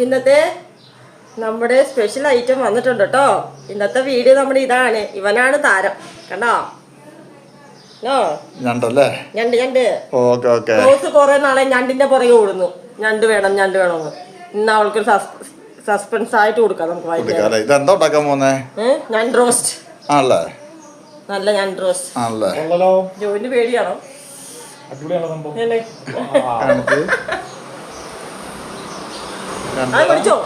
ഇന്നത്തെ നമ്മുടെ special item വന്നിട്ടുണ്ട് കേട്ടോ. ഇന്നത്തെ വീഡിയോ നമ്മുടെ ഇതാണ്. ഇവനാണ് താരം, കണ്ടോ? ഞണ്ടല്ലേ? ഞണ്ട് കുറെ നാളെ ഞണ്ടിന്റെ പുറകെ ഓടുന്നു. ഞണ്ട് വേണമെന്ന്. ഇന്ന് അവൾക്കൊരു സസ്പെൻസ് ആയിട്ട് കൊടുക്കാം നമുക്ക്. ഇതെന്താ ഉണ്ടാക്കാൻ പോന്നേ? ഞണ്ട് റോസ്റ്റ് ആണല്ലേ? നല്ല ഞണ്ട് റോസ്റ്റ് ആണല്ലേ? ജോയിന് പേടിയാണോ? പഠിച്ചോ?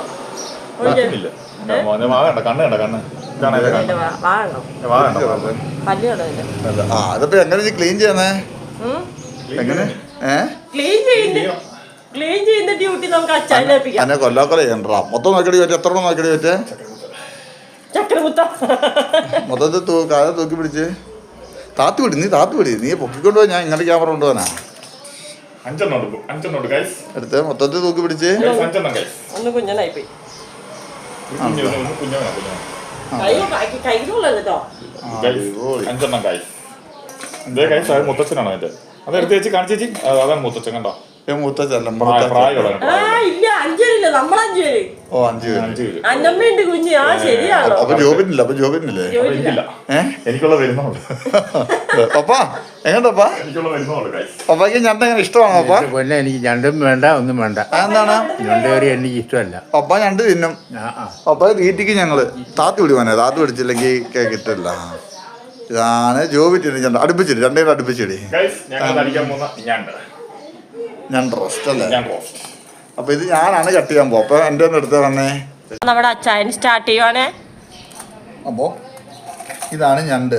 അതിപ്പോ എങ്ങനെ ക്ലീൻ ചെയ്യുന്നേ? എങ്ങനെ ക്ലീൻ ചെയ്യുന്ന ഡ്യൂട്ടി നമുക്ക് അച്ഛനെ കൊല്ലാക്കൊല ചെയ്യണ്ടാ. മൊത്തം നോക്കിടി പറ്റേ? എത്ര നോക്കിടി പറ്റേ? മൊത്തത്തിൽ കാലം തൂക്കി പിടിച്ച് താത്തു പിടി. നീ പൊക്കിക്കൊണ്ട് പോയി, ഞാൻ ഇങ്ങോട്ട് ക്യാമറ കൊണ്ടുപോകാനാ. എടുത്ത് മൊത്തത്തിൽ തൂക്കി പിടിച്ച്. ഒന്ന് കുഞ്ഞനായി പോയി. മുത്തച്ഛനാണോ അതിന്റെ? അതെടുത്ത് വെച്ച് കാണിച്ചേച്ചി. അതാണ് മുത്തച്ഛൻ, കണ്ടോ? അന്നമ്മയുണ്ട് കുഞ്ഞ്. ആ ശരിയാണോ? അപ്പൊ ജോബിനില്ലേ? എനിക്കുള്ള വരുന്നുള്ളൂ. പപ്പാ എങ്ങനെപ്പാ? പപ്പാക്ക് ഞണ്ട് എങ്ങനെ ഇഷ്ടമാണോ? പപ്പാ എനിക്ക് ഞണ്ടും വേണ്ട, ഒന്നും വേണ്ട. എന്താണ് ഞണ്ട് കറി എനിക്ക് ഇഷ്ടമല്ല. പപ്പ ഞണ്ട് തിന്നും. പപ്പ തീറ്റിക്ക് ഞങ്ങള് താത്തി പിടിവാനേ. താത്തി പിടിച്ചില്ലെങ്കിൽ കിട്ടില്ല. ഇതാണ് ജോബിറ്റ് ഞണ്ട്. അടുപ്പിച്ചിട്ട് രണ്ടേരും അടുപ്പിച്ചിടി. ഞണ്ട് റോസ്റ്റ് അല്ലേ? അപ്പൊ ഇത് ഞാനാണ് കട്ട് ചെയ്യാൻ പോകും. അപ്പൊ എന്റെ ഒന്ന് എടുത്ത് വന്നേ. നമ്മുടെ അച്ചായൻ സ്റ്റാർട്ട് ചെയ്യുവാണേ. അപ്പോ ഇതാണ് ഞണ്ട്.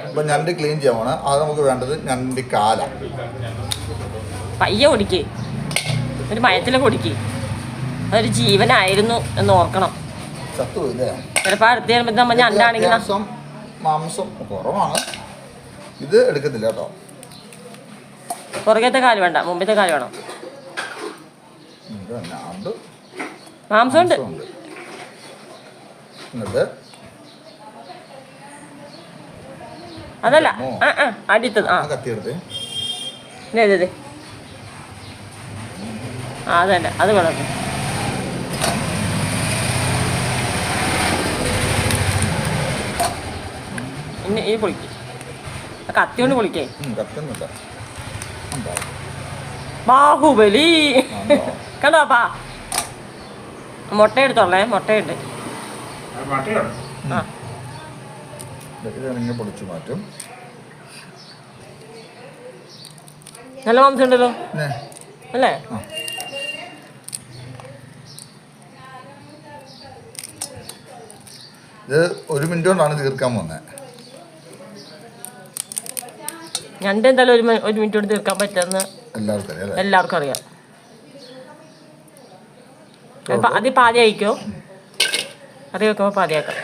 അപ്പൊ ഞണ്ട് ക്ലീൻ ചെയ്യാൻ പോണേ. അത് നമുക്ക് വേണ്ടത് ഞണ്ട് കാല. പയ്യെ പൊടിക്ക്, ഒരു മയത്തിലെ പൊടിക്ക്. അതൊരു ജീവനായിരുന്നു എന്ന് ഓർക്കണം. ചത്തുപോയില്ലേ? ചിലപ്പോ അടുത്ത് വരുമ്പോ നമ്മ ഞണ്ടാണെങ്കിൽ മാംസം കുറവാണ്. ഇത് എടുക്കത്തില്ല കേട്ടോ. പുറകത്തെ കാല് വേണ്ട, മുമ്പത്തെ കാല് വേണം. മാംസം ഉണ്ട്. അതല്ല അടിത്തത്. അതല്ല, അത് വേണം. പിന്നെ ഈ പൊളിക്ക്, കത്തി കൊണ്ട് പൊളിക്കേ. ബാഹുബലി കണ്ടോപ്പാ. മുട്ട എടുത്തോളേ, മുട്ടയുണ്ട്. പൊളിച്ചു മാറ്റും. നല്ല മാംസം ഉണ്ടല്ലോ അല്ലേ? ഇത് 1 മിനിറ്റ് കൊണ്ടാണ് തീർക്കാൻ പോകുന്നത്. ഞണ്ട് എന്തായാലും 1 മിനിറ്റ് കൊണ്ട് തീർക്കാൻ പറ്റുമെന്ന് എല്ലാവർക്കും അറിയാം. അത് പാതി അയക്കോ? കറി വെക്കുമ്പോൾ പാതി ആക്കാം.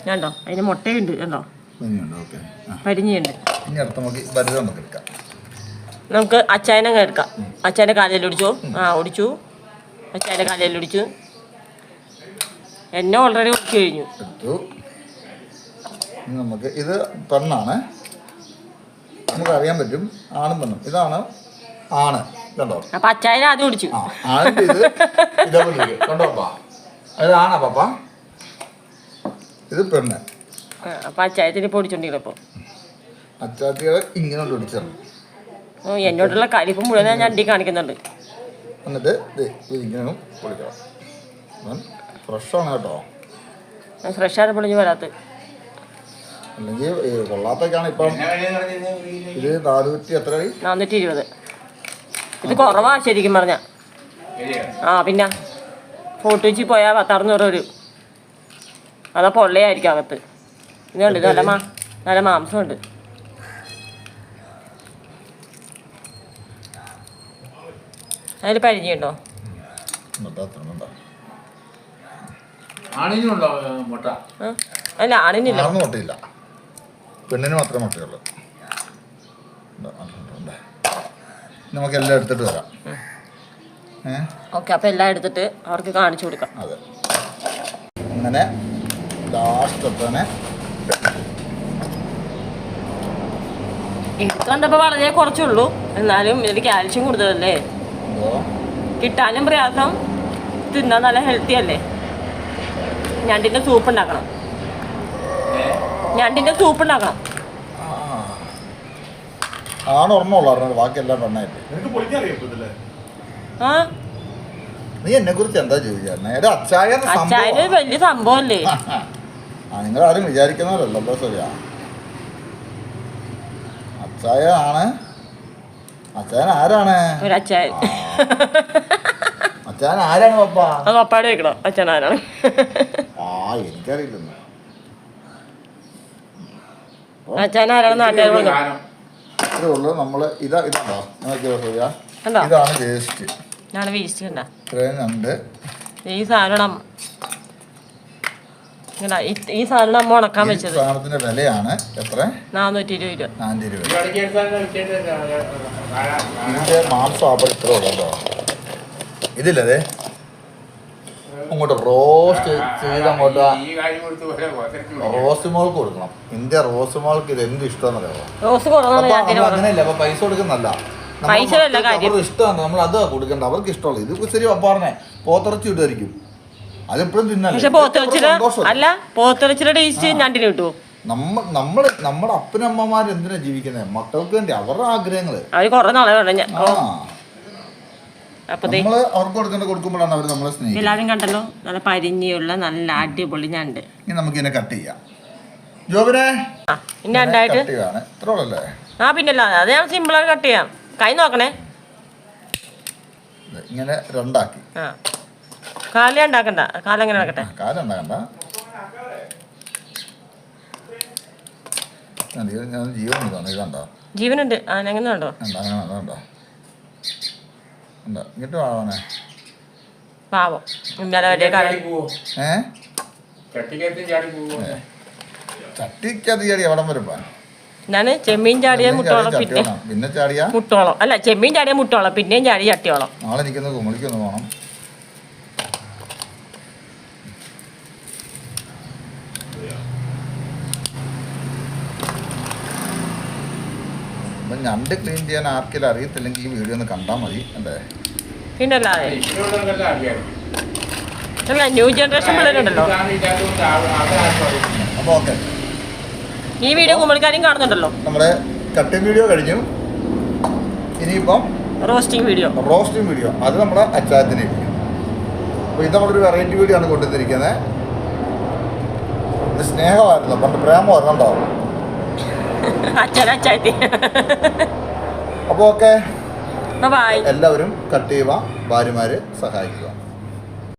ഞാണ്ടോ അതിന് മുട്ടയുണ്ട്, കണ്ടോ? പരിഞ്ഞുണ്ട്. നമുക്ക് അച്ചായനങ്ങ് എടുക്കാം. അച്ചായൻ്റെ കാലയിൽ ഒടിച്ചോ? ഒടിച്ചു. അച്ചായൻ്റെ കാലയിൽ ഒടിച്ചു. എന്നെ ഓൾറെഡി ഒടിച്ചു കഴിഞ്ഞു. നമുക്ക് ഇത് പെണ്ണാണ്, നമുക്കറിയാൻ പറ്റും. ആണും പെണ്ണും. ഇതാണ് ആണ്, കണ്ടോ? അപ്പൊ അച്ചായനെ ആദ്യം ഒടിച്ചു. ആണിന്റെ ഇത് ഇതേപോലെ കണ്ടോ? ഇത് ആണാ പപ്പ, ഇത് പെണ്ണ്. അപ്പൊ അച്ചായത്തിന് പൊടിച്ചോണ്ടിരിക്കപ്പോ അച്ചാത്തികളെ ഇങ്ങനെ ഒടിച്ചു. എന്നോടുള്ള കലിപ്പ് മുഴുവൻ ഞാൻ അണ്ടി കാണിക്കുന്നുണ്ട്. എന്നിട്ട് ഇങ്ങനെ പൊളിക്കണം. ഫ്രഷാണ് കേട്ടോ. ഫ്രഷാണ് പൊളിഞ്ഞ് വരാത്ത. അല്ലെങ്കിൽ കൊള്ളാത്തൊക്കെയാണ്. ഇപ്പം ഇത് 400 എത്ര? 420. ഇത് കുറവാ ശരിക്കും പറഞ്ഞ. പിന്നെ ഫോട്ടോ വെച്ച് പോയാൽ 600 വരും. അതാ പൊള്ളയായിരിക്കും അകത്ത്. ഇതുണ്ട്, ഇത് നല്ല മാംസമുണ്ട്. അതിൽ പരിചയമുണ്ടോ? അല്ല, ആണിനില്ല. മുട്ടയില്ല, പെണ്ണിന് മാത്രമേ മുട്ടയുള്ളൂ. നമുക്കെല്ലാം എടുത്തിട്ട് വരാം. ഓക്കെ, അപ്പം എല്ലാം എടുത്തിട്ട് അവർക്ക് കാണിച്ചു കൊടുക്കാം. അതെ, അങ്ങനെ ലാസ്റ്റ് തന്നെ ഇത് കണ്ടപ്പോൾ വളരെ കുറച്ചുള്ളൂ. എന്നാലും ഇതിൽ കാൽഷ്യം കൂടുതലല്ലേ, കിട്ടാനും പ്രയാസം. തിന്നാൻ നല്ല ഹെൽത്തി അല്ലേ. ഞണ്ടിന്റെ സൂപ്പ് ഉണ്ടാക്കണം. ഞണ്ടിന്റെ സൂപ്പ് ഉണ്ടാക്കണം. ആണ് ഓർമ്മയുള്ളൂ, ബാക്കിയെല്ലാം പെണ്ണായിട്ട്. നിനക്ക് പൊളിക്കാൻ അറിയത്തില്ലേ? ആ നീ എന്നെ കുറിച്ച് എന്താ ചോദിക്കാറുണ്ട്? അച്ചായന് വലിയ സംഭവല്ലേ. നിങ്ങൾ ആരും വിചാരിക്കുന്നവരല്ലോ ശരിയാ. അച്ചായ ആണ്. അച്ചായൻ ആരാണ്? ഒരു അച്ചായൻ. അച്ചായൻ ആരാണ് പപ്പ? അത് പപ്പാടെ വെക്കണം. അച്ഛൻ ആരാണ്? എനിക്കറിയില്ലെന്ന്. അച്ഛൻ ആരാണ് നാട്ടുകാർ പറഞ്ഞു. ഇത്രേ ഉള്ളൂ. നമ്മള് ഇതാണോ കണ്ടോ? ഇതാണ് വേസ്റ്റ്. ഇതാണ് വേസ്റ്റ് കണ്ട. ഇത്രയും ഉണ്ട്. ഈ സാധനം ഈ സാധനം അമ്മ ഉണക്കാൻ വെച്ചത്. സാധനത്തിന്റെ വിലയാണ് എത്ര? 420 രൂപ. 420. ഇതിന്റെ മാംസം അപ്പോൾ ഇത്ര ഉള്ളല്ലോ. ഇതില്ലേ അങ്ങോട്ട് റോസ്റ്റ് ചെയ്ത് അങ്ങോട്ട് റോസ് മോൾക്ക് കൊടുക്കണം. ഇന്ത്യ റോസ് മോൾക്ക് ഇത് എന്ത് ഇഷ്ടമെന്ന് അറിയാമോ? റോസ് കുറവാണ്. അങ്ങനെയല്ല, അപ്പൊ പൈസ കൊടുക്കുന്നല്ല, അവർക്ക് ഇഷ്ടമാണ്. നമ്മൾ അത് കൊടുക്കണ്ട, അവർക്ക് ഇഷ്ടമുള്ള ഇത്. ശരി പപ്പാറിനെ പോത്തിറച്ചി ഇട്ടായിരിക്കും, അതെപ്പോഴും തിന്നല്ലേ. പക്ഷെ പോത്തിറച്ചിയുടെ ടേസ്റ്റ് ഞണ്ടിന് കിട്ടുമോ? നമ്മുടെ അപ്പനമ്മമാർ എന്തിനാ ജീവിക്കുന്നത്? മക്കൾക്ക് വേണ്ടി, അവരുടെ ആഗ്രഹങ്ങള്. അവര് കുറെ നാളെ പറഞ്ഞു. നമ്മള് അവർക്ക് കൊടുക്കുമ്പോഴാണ് അവർ നമ്മളെ സ്നേഹിക്കുന്നത്. എല്ലാവരും കണ്ടല്ലോ, നല്ല പരിഞ്ഞിയുള്ള നല്ല അടിപൊളി ഞണ്ട്. ഇനി നമുക്ക് ഇതിനെ കട്ട് ചെയ്യാം. ജോബിനെ ഇനി രണ്ടായിട്ട് ഇത്ര ഉള്ളല്ലേ? ആ പിന്നല്ല, അത് ഞാൻ സിമ്പിളായി കട്ട് ചെയ്യാം. കൈ നോക്കണേ. ഇങ്ങനെ രണ്ടാക്കി. ആ കാല് ഉണ്ടാക്കണ്ട. കാലെങ്ങനെ നടക്കട്ടെ? കാലുണ്ടാക്കണ്ട. ജീവൻ ഇതുണ്ടോ? ജീവനുണ്ട്. അങ്ങനെ ഉണ്ടോ? ഉണ്ടോ? ഇങ്ങോട്ട് വാവണേ. പാവം ഇന്നലെ വലിയ കാലം. ചട്ടിക്കത് ചാടി അവിടം വരുമ്പോ ഞാൻ ചെമ്മീൻ ചാടിയ മുട്ടോളം, പിന്നെ ചാടിയാ മുട്ടോളം. അല്ല, ചെമ്മീൻ ചാടിയ മുട്ടോളം, പിന്നെയും ചാടി ചട്ടിയോളം. നാളെ എനിക്കൊന്ന് കുമളിക്കൊന്ന് പോകണം. അപ്പം ഞണ്ട് ക്ലീൻ ചെയ്യാൻ ആർക്കെങ്കിലും അറിയത്തില്ലെങ്കിൽ ഈ വീഡിയോ ഒന്ന് കണ്ടാൽ മതി അല്ലേ? പിന്നല്ലാതെ അല്ല, ന്യൂ ജനറേഷൻ പിള്ളേരുണ്ടല്ലോ. അപ്പോൾ ഓക്കെ, ഈ വീഡിയോ കുമളിക്കാരും കാണുന്നുണ്ടല്ലോ. നമ്മുടെ കട്ടിങ് വീഡിയോ കഴിഞ്ഞു. ഇനിയിപ്പം റോസ്റ്റിംഗ് വീഡിയോ അത് നമ്മുടെ അച്ചായത്തിനിരിക്കും. അപ്പോൾ ഇത് നമ്മളൊരു വെറൈറ്റി വീഡിയോ ആണ് കൊണ്ടുവന്നിരിക്കുന്നത്. ഇത് സ്നേഹമായിരുന്നു, പണ്ട് പ്രേമമായിരുന്നു കേട്ടോ. അച്ചായത്തി. അപ്പോൾ ഓക്കെ, ബൈ. എല്ലാവരും കട്ട് ചെയ്യുക, ഭാര്യമാരെ സഹായിക്കുക.